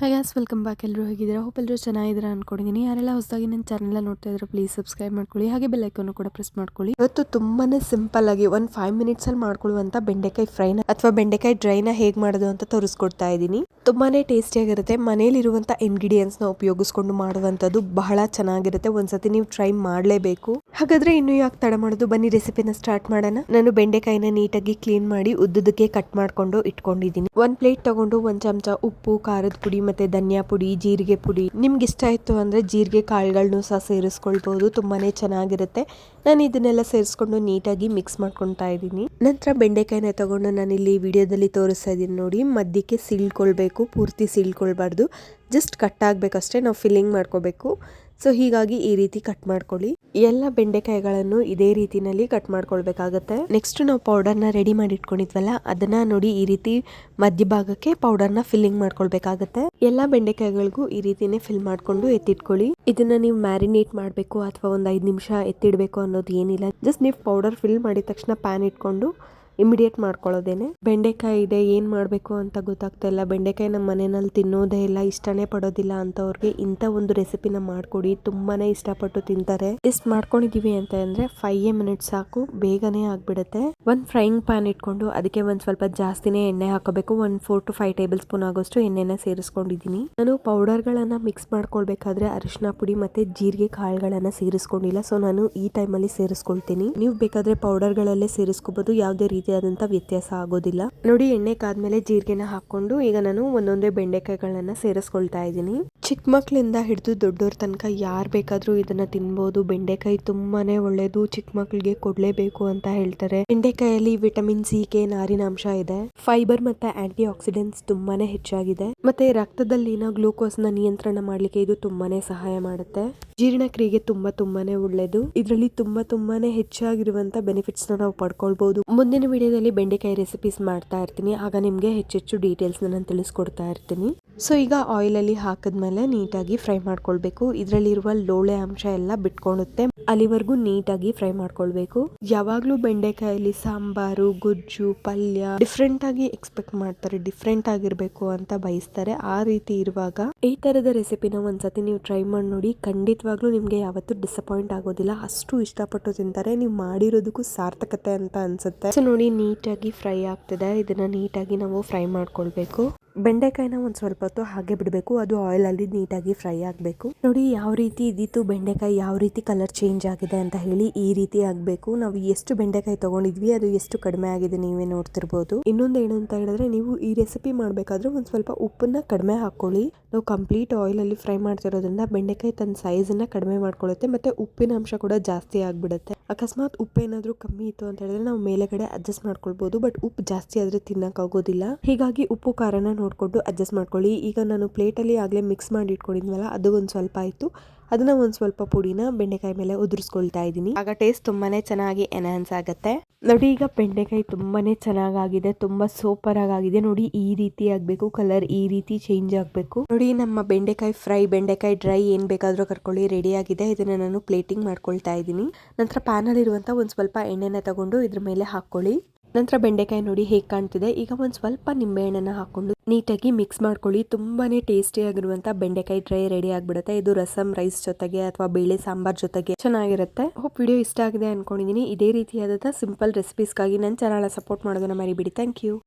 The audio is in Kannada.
Hi gas, welcome back. ಎಲ್ಲರೂ ಹೇಗಿದ್ದೀರಾ? ಹೋಪ್ ಎಲ್ಲರೂ ಚೆನ್ನಾಗಿದ್ದೀರಾ ಅನ್ಕೊಂಡಿದ್ದೀನಿ. ಯಾರೆಲ್ಲ ಹೊಸದಾಗಿ ನನ್ನ ಚಾನೆಲ್ ನೋಡ್ತಾ ಇದ್ರೆ ಪ್ಲೀಸ್ ಸಬ್ಸ್ಕ್ರೈಬ್ ಮಾಡ್ಕೊಳ್ಳಿ, ಹಾಗೆ ಬೆಲ್ ಐಕಾನ್ ಕೂಡ ಪ್ರೆಸ್ ಮಾಡ್ಕೊಳ್ಳಿ. ಇವತ್ತು ತುಂಬಾನೇ ಸಿಂಪಲ್ ಆಗಿ ಒಂದು 5 ಮಿನಿಟ್ಸ್ ಅಲ್ಲಿ ಮಾಡ್ಕೊಳ್ಳುವಂತ ಬೆಂಡೆಕಾಯಿ ಫ್ರೈನ ಅಥವಾ ಬೆಂಡೆಕಾಯಿ ಡ್ರೈನ ಹೇಗೆ ಮಾಡೋದು ಅಂತ ತೋರಿಸ್ಕೊಡ್ತಾ ಇದ್ದೀನಿ. ತುಂಬಾನೇ ಟೇಸ್ಟಿಯಾಗಿರುತ್ತೆ. ಮನೇಲಿರುವಂತ ಇಂಗ್ರೀಡಿಯೆಂಟ್ಸ್ ನ ಉಪಯೋಗಿಸ್ಕೊಂಡು ಮಾಡುವಂತದ್ದು ಬಹಳ ಚೆನ್ನಾಗಿರುತ್ತೆ. ಒಂದ್ಸತಿ ನೀವು ಟ್ರೈ ಮಾಡಲೇಬೇಕು. ಹಾಗಾದ್ರೆ ಇನ್ನು ಯಾಕೆ ತಡ ಮಾಡೋದು, ಬನ್ನಿ ರೆಸಿಪಿನ ಸ್ಟಾರ್ಟ್ ಮಾಡೋಣ. ನಾನು ಬೆಂಡೆಕಾಯಿನ ನೀಟಾಗಿ ಕ್ಲೀನ್ ಮಾಡಿ ಉದ್ದುದಕ್ಕೆ ಕಟ್ ಮಾಡ್ಕೊಂಡು ಇಟ್ಕೊಂಡಿದ್ದೀನಿ. ಒಂದ್ ಪ್ಲೇಟ್ ತಗೊಂಡು ಒಂದ್ ಚಮಚ ಉಪ್ಪು, ಖಾರದ ಪುಡಿ ಮತ್ತೆ ಧನಿಯಾ ಪುಡಿ, ಜೀರಿಗೆ ಪುಡಿ, ನಿಮ್ಗೆ ಇಷ್ಟ ಇತ್ತು ಅಂದ್ರೆ ಜೀರಿಗೆ ಕಾಳುಗಳನ್ನು ಸಹ ಸೇರಿಸ್ಕೊಳ್ಬಹುದು. ತುಂಬಾನೇ ಚೆನ್ನಾಗಿರುತ್ತೆ. ನಾನು ಇದನ್ನೆಲ್ಲ ಸೇರಿಸ್ಕೊಂಡು ನೀಟಾಗಿ ಮಿಕ್ಸ್ ಮಾಡ್ಕೊತಾ ಇದ್ದೀನಿ. ನಂತರ ಬೆಂಡೆಕಾಯಿನ ತಗೊಂಡು ನಾನು ಇಲ್ಲಿ ವಿಡಿಯೋದಲ್ಲಿ ತೋರಿಸ್ತಾ ಇದ್ದೀನಿ ನೋಡಿ, ಮಧ್ಯಕ್ಕೆ ಸೀಳ್ಕೊಳ್ಬೇಕು, ಪೂರ್ತಿ ಸೀಳ್ಕೊಳ್ಬಾರ್ದು, ಜಸ್ಟ್ ಕಟ್ ಆಗ್ಬೇಕಷ್ಟೇ. ನಾವು ಫಿಲ್ಲಿಂಗ್ ಮಾಡ್ಕೋಬೇಕು. ಸೊ ಹೀಗಾಗಿ ಈ ರೀತಿ ಕಟ್ ಮಾಡ್ಕೊಳ್ಳಿ. ಎಲ್ಲ ಬೆಂಡೆಕಾಯಿಗಳನ್ನು ಇದೇ ರೀತಿನಲ್ಲಿ ಕಟ್ ಮಾಡ್ಕೊಳ್ಬೇಕಾಗತ್ತೆ. ನೆಕ್ಸ್ಟ್ ನಾವು ಪೌಡರ್ನ ರೆಡಿ ಮಾಡಿ ಇಟ್ಕೊಂಡಿದ್ವಲ್ಲ, ಅದನ್ನ ನೋಡಿ ಈ ರೀತಿ ಮಧ್ಯಭಾಗಕ್ಕೆ ಪೌಡರ್ನ ಫಿಲ್ಲಿಂಗ್ ಮಾಡ್ಕೊಳ್ಬೇಕಾಗತ್ತೆ. ಎಲ್ಲಾ ಬೆಂಡೆಕಾಯಿಗಳಿಗೂ ಈ ರೀತಿನೇ ಫಿಲ್ ಮಾಡ್ಕೊಂಡು ಎತ್ತಿಟ್ಕೊಳ್ಳಿ. ಇದನ್ನ ನೀವು ಮ್ಯಾರಿನೇಟ್ ಮಾಡಬೇಕು ಅಥವಾ ಒಂದು 5 ನಿಮಿಷ ಎತ್ತಿಡ್ಬೇಕು ಅನ್ನೋದು ಏನಿಲ್ಲ. ಜಸ್ಟ್ ನೀವು ಪೌಡರ್ ಫಿಲ್ ಮಾಡಿದ ತಕ್ಷಣ ಪ್ಯಾನ್ ಇಟ್ಕೊಂಡು ಇಮಿಡಿಯೇಟ್ ಮಾಡ್ಕೊಳ್ಳೋದೇನೆ. ಬೆಂಡೆಕಾಯಿ ಇದೆ, ಏನ್ ಮಾಡ್ಬೇಕು ಅಂತ ಗೊತ್ತಾಗ್ತಾ ಇಲ್ಲ, ಬೆಂಡೆಕಾಯಿ ನಮ್ಮ ಮನೆಯಲ್ಲಿ ತಿನ್ನೋದೇ ಇಲ್ಲ, ಇಷ್ಟನೇ ಪಡೋದಿಲ್ಲ ಅಂತವ್ರಿಗೆ ಇಂಥ ಒಂದು ರೆಸಿಪಿನ ಮಾಡ್ಕೊಡಿ. ತುಂಬಾನೇ ಇಷ್ಟಪಟ್ಟು ತಿಂತಾರೆ. ಇಷ್ಟ ಮಾಡ್ಕೊಂಡಿದೀವಿ ಅಂತ ಅಂದ್ರೆ 5 ಮಿನಿಟ್ಸ್ ಸಾಕು, ಬೇಗನೆ ಆಗ್ಬಿಡುತ್ತೆ. ಒಂದ್ ಫ್ರೈಯಿಂಗ್ ಪ್ಯಾನ್ ಇಟ್ಕೊಂಡು ಅದಕ್ಕೆ ಒಂದ್ ಸ್ವಲ್ಪ ಜಾಸ್ತಿನೇ ಎಣ್ಣೆ ಹಾಕಬೇಕು. ಒಂದು 4 to 5 ಟೇಬಲ್ ಸ್ಪೂನ್ ಆಗೋಷ್ಟು ಎಣ್ಣೆನ ಸೇರಿಸ್ಕೊಂಡಿದೀನಿ. ನಾನು ಪೌಡರ್ ಗಳನ್ನ ಮಿಕ್ಸ್ ಮಾಡ್ಕೊಳ್ಬೇಕಾದ್ರೆ ಅರಿಶಿನ ಪುಡಿ ಮತ್ತೆ ಜೀರಿಗೆ ಕಾಳುಗಳನ್ನ ಸೇರಿಸ್ಕೊಂಡಿಲ್ಲ. ಸೊ ನಾನು ಈ ಟೈಮ್ ಅಲ್ಲಿ ಸೇರಿಸ್ಕೊಳ್ತೀನಿ. ನೀವು ಬೇಕಾದ್ರೆ ಪೌಡರ್ ಗಳಲ್ಲೇ ಸೇರಿಸ್ಕೋಬಹುದು, ಯಾವುದೇ ರೀತಿಯಾದಂತ ವ್ಯತ್ಯಾಸ ಆಗೋದಿಲ್ಲ. ನೋಡಿ, ಎಣ್ಣೆ ಕಾದ್ಮೇಲೆ ಜೀರಿಗೆನ ಹಾಕೊಂಡು ಈಗ ನಾನು ಒಂದೊಂದೇ ಬೆಂಡೆಕಾಯಿಗಳನ್ನ ಸೇರಿಸ್ಕೊಳ್ತಾ ಇದ್ದೀನಿ. ಚಿಕ್ಕ ಮಕ್ಳಿಂದ ಹಿಡಿದು ದೊಡ್ಡೋರ್ ತನಕ ಯಾರ್ ಬೇಕಾದ್ರೂ ಇದನ್ನ ತಿನ್ಬಹುದು. ಬೆಂಡೆಕಾಯಿ ತುಂಬಾನೇ ಒಳ್ಳೇದು, ಚಿಕ್ಕ ಮಕ್ಳಿಗೆ ಕೊಡ್ಲೇಬೇಕು ಅಂತ ಹೇಳ್ತಾರೆ. ಬೆಂಡೆಕಾಯಲ್ಲಿ ವಿಟಮಿನ್ ಸಿ, ಕೆ, ನಾರಿನಾಂಶ ಇದೆ. ಫೈಬರ್ ಮತ್ತೆ ಆಂಟಿ ಆಕ್ಸಿಡೆಂಟ್ಸ್ ತುಂಬಾನೇ ಹೆಚ್ಚಾಗಿದೆ. ಮತ್ತೆ ರಕ್ತದಲ್ಲಿನ ಗ್ಲೂಕೋಸ್ ನ ನಿಯಂತ್ರಣ ಮಾಡ್ಲಿಕ್ಕೆ ಇದು ತುಂಬಾನೇ ಸಹಾಯ ಮಾಡುತ್ತೆ. ಜೀರ್ಣಕ್ರಿಯೆಗೆ ತುಂಬಾನೇ ಒಳ್ಳೇದು. ಇದರಲ್ಲಿ ತುಂಬಾನೇ ಹೆಚ್ಚಾಗಿರುವಂತ ಬೆನಿಫಿಟ್ಸ್ ನಾವು ಪಡ್ಕೊಳ್ಬಹುದು. ಮುಂದಿನ ವಿಡಿಯೋದಲ್ಲಿ ಬೆಂಡೆಕಾಯಿ ರೆಸಿಪೀಸ್ ಮಾಡ್ತಾ ಇರ್ತೀನಿ, ಆಗ ನಿಮ್ಗೆ ಹೆಚ್ಚೆಚ್ಚು ಡೀಟೇಲ್ಸ್ ನಾನು ತಿಳಿಸ್ಕೊಡ್ತಾ ಇರ್ತೀನಿ. ಸೊ ಈಗ ಆಯಿಲ್ ಅಲ್ಲಿ ಹಾಕಿದ್ಮೇಲೆ ನೀಟಾಗಿ ಫ್ರೈ ಮಾಡ್ಕೊಳ್ಬೇಕು. ಇದರಲ್ಲಿರುವ ಲೋಳೆ ಅಂಶ ಎಲ್ಲ ಬಿಟ್ಕೊಳುತ್ತೆ, ಅಲ್ಲಿವರೆಗೂ ನೀಟಾಗಿ ಫ್ರೈ ಮಾಡ್ಕೊಳ್ಬೇಕು. ಯಾವಾಗ್ಲೂ ಬೆಂಡೆಕಾಯಲ್ಲಿ ಸಾಂಬಾರು, ಗೊಜ್ಜು, ಪಲ್ಯ ಡಿಫ್ರೆಂಟ್ ಆಗಿ ಎಕ್ಸ್ಪೆಕ್ಟ್ ಮಾಡ್ತಾರೆ, ಡಿಫ್ರೆಂಟ್ ಆಗಿರ್ಬೇಕು ಅಂತ ಬಯಸ್ತಾರೆ. ಆ ರೀತಿ ಇರುವಾಗ ಈ ತರದ ರೆಸಿಪಿನ ಒಂದ್ಸತಿ ನೀವು ಟ್ರೈ ಮಾಡಿ ನೋಡಿ, ಖಂಡಿತವಾಗ್ಲೂ ನಿಮ್ಗೆ ಯಾವತ್ತೂ ಡಿಸಪಾಯಿಂಟ್ ಆಗೋದಿಲ್ಲ. ಅಷ್ಟು ಇಷ್ಟಪಟ್ಟು ತಿಂತಾರೆ. ನೀವು ಮಾಡಿರೋದಕ್ಕೂ ಸಾರ್ಥಕತೆ ಅಂತ ಅನ್ಸುತ್ತೆ. ಸೊ ನೋಡಿ, ನೀಟಾಗಿ ಫ್ರೈ ಆಗ್ತಿದೆ. ಇದನ್ನ ನೀಟಾಗಿ ನಾವು ಫ್ರೈ ಮಾಡ್ಕೊಳ್ಬೇಕು. ಬೆಂಡೆಕಾಯಿನ ಒಂದ್ ಸ್ವಲ್ಪ ಹೊತ್ತು ಹಾಗೆ ಬಿಡಬೇಕು, ಅದು ಆಯಿಲ್ ಅಲ್ಲಿ ನೀಟಾಗಿ ಫ್ರೈ ಆಗ್ಬೇಕು. ನೋಡಿ ಯಾವ ರೀತಿ ಇದ್ದಿತ್ತು ಬೆಂಡೆಕಾಯಿ, ಯಾವ ರೀತಿ ಕಲರ್ ಚೇಂಜ್ ಆಗಿದೆ ಅಂತ ಹೇಳಿ. ಈ ರೀತಿ ಆಗ್ಬೇಕು. ನಾವು ಎಷ್ಟು ಬೆಂಡೆಕಾಯಿ ತಗೊಂಡಿದ್ವಿ ಅದು ಎಷ್ಟು ಕಡಿಮೆ ಆಗಿದೆ ನೀವೇ ನೋಡ್ತಿರ್ಬೋದು. ಇನ್ನೊಂದು ಏನು ಅಂತ ಹೇಳಿದ್ರೆ, ನೀವು ಈ ರೆಸಿಪಿ ಮಾಡ್ಬೇಕಾದ್ರೆ ಒಂದ್ ಸ್ವಲ್ಪ ಉಪ್ಪನ್ನ ಕಡಿಮೆ ಹಾಕೊಳ್ಳಿ. ನಾವು ಕಂಪ್ಲೀಟ್ ಆಯಿಲ್ ಅಲ್ಲಿ ಫ್ರೈ ಮಾಡ್ತಿರೋದ್ರಿಂದ ಬೆಂಡೆಕಾಯಿ ತನ್ನ ಸೈಜ್ ನ ಕಡಿಮೆ ಮಾಡ್ಕೊಳ್ಳುತ್ತೆ, ಮತ್ತೆ ಉಪ್ಪಿನ ಅಂಶ ಕೂಡ ಜಾಸ್ತಿ ಆಗ್ಬಿಡುತ್ತೆ. ಅಕಸ್ಮಾತ್ ಉಪ್ಪು ಏನಾದ್ರೂ ಕಮ್ಮಿ ಇತ್ತು ಅಂತ ಹೇಳಿದ್ರೆ ನಾವು ಮೇಲೆಗಡೆ ಅಡ್ಜಸ್ಟ್ ಮಾಡ್ಕೊಳ್ಬಹುದು, ಬಟ್ ಉಪ್ಪು ಜಾಸ್ತಿ ಆದ್ರೆ ತಿನ್ನಕ್ ಆಗೋದಿಲ್ಲ. ಹೀಗಾಗಿ ಉಪ್ಪು ಖಾರನ ನೋಡ್ಕೊಂಡು ಅಡ್ಜಸ್ಟ್ ಮಾಡ್ಕೊಳ್ಳಿ. ಈಗ ನಾನು ಪ್ಲೇಟ್ ಅಲ್ಲಿ ಆಗ್ಲೇ ಮಿಕ್ಸ್ ಮಾಡಿ ಇಟ್ಕೊಂಡಿದ್ವಲ್ಲ, ಅದು ಒಂದ್ ಸ್ವಲ್ಪ ಆಯ್ತು. ಅದನ್ನ ಒಂದ್ ಸ್ವಲ್ಪ ಪುಡಿನ ಬೆಂಡೆಕಾಯಿ ಮೇಲೆ ಉದುರಿಸ್ಕೊಳ್ತಾ ಇದ್ದೀನಿ. ಆಗ ಟೇಸ್ಟ್ ತುಂಬಾನೇ ಚೆನ್ನಾಗಿ ಎನ್ಹಾನ್ಸ್ ಆಗುತ್ತೆ. ನೋಡಿ, ಈಗ ಬೆಂಡೆಕಾಯಿ ತುಂಬಾನೇ ಚೆನ್ನಾಗಿದೆ, ತುಂಬಾ ಸೂಪರ್ ಆಗಿದೆ. ನೋಡಿ ಈ ರೀತಿ ಆಗ್ಬೇಕು, ಕಲರ್ ಈ ರೀತಿ ಚೇಂಜ್ ಆಗ್ಬೇಕು. ನೋಡಿ, ನಮ್ಮ ಬೆಂಡೆಕಾಯಿ ಫ್ರೈ, ಬೆಂಡೆಕಾಯಿ ಡ್ರೈ ಏನ್ ಬೇಕಾದ್ರೂ ಕರ್ಕೊಳ್ಳಿ, ರೆಡಿ ಆಗಿದೆ. ಇದನ್ನ ನಾನು ಪ್ಲೇಟಿಂಗ್ ಮಾಡ್ಕೊಳ್ತಾ ಇದ್ದೀನಿ. ನಂತರ ಪ್ಯಾನ್ ಅಲ್ಲಿ ಇರುವಂತ ಒಂದ್ ಸ್ವಲ್ಪ ಎಣ್ಣೆನ ತಗೊಂಡು ಇದ್ರ ಮೇಲೆ ಹಾಕೊಳ್ಳಿ. ನಂತರ ಬೆಂಡೆಕಾಯಿ ನೋಡಿ ಹೇಗೆ ಕಾಣ್ತಿದೆ. ಈಗ ಒಂದ್ ಸ್ವಲ್ಪ ನಿಂಬೆ ಹಣ್ಣನ್ನ ಹಾಕೊಂಡು ನೀಟಾಗಿ ಮಿಕ್ಸ್ ಮಾಡ್ಕೊಳ್ಳಿ. ತುಂಬಾನೇ ಟೇಸ್ಟಿ ಆಗಿರುವಂತ ಬೆಂಡೆಕಾಯಿ ಡ್ರೈ ರೆಡಿ ಆಗ್ಬಿಡುತ್ತೆ. ಇದು ರಸಂ ರೈಸ್ ಜೊತೆಗೆ ಅಥವಾ ಬೇಳೆ ಸಾಂಬಾರ್ ಜೊತೆಗೆ ಚೆನ್ನಾಗಿರುತ್ತೆ. ಹೋಪ್ ವಿಡಿಯೋ ಇಷ್ಟ ಆಗಿದೆ ಅನ್ಕೊಂಡಿದೀನಿ. ಇದೇ ರೀತಿಯಾದಂತಹ ಸಿಂಪಲ್ ರೆಸಿಪೀಸ್ಗಾಗಿ ನನ್ನ ಚಾನಲ್ ಸಪೋರ್ಟ್ ಮಾಡೋದನ್ನ ಮರಿಬೇಡಿ. Thank you.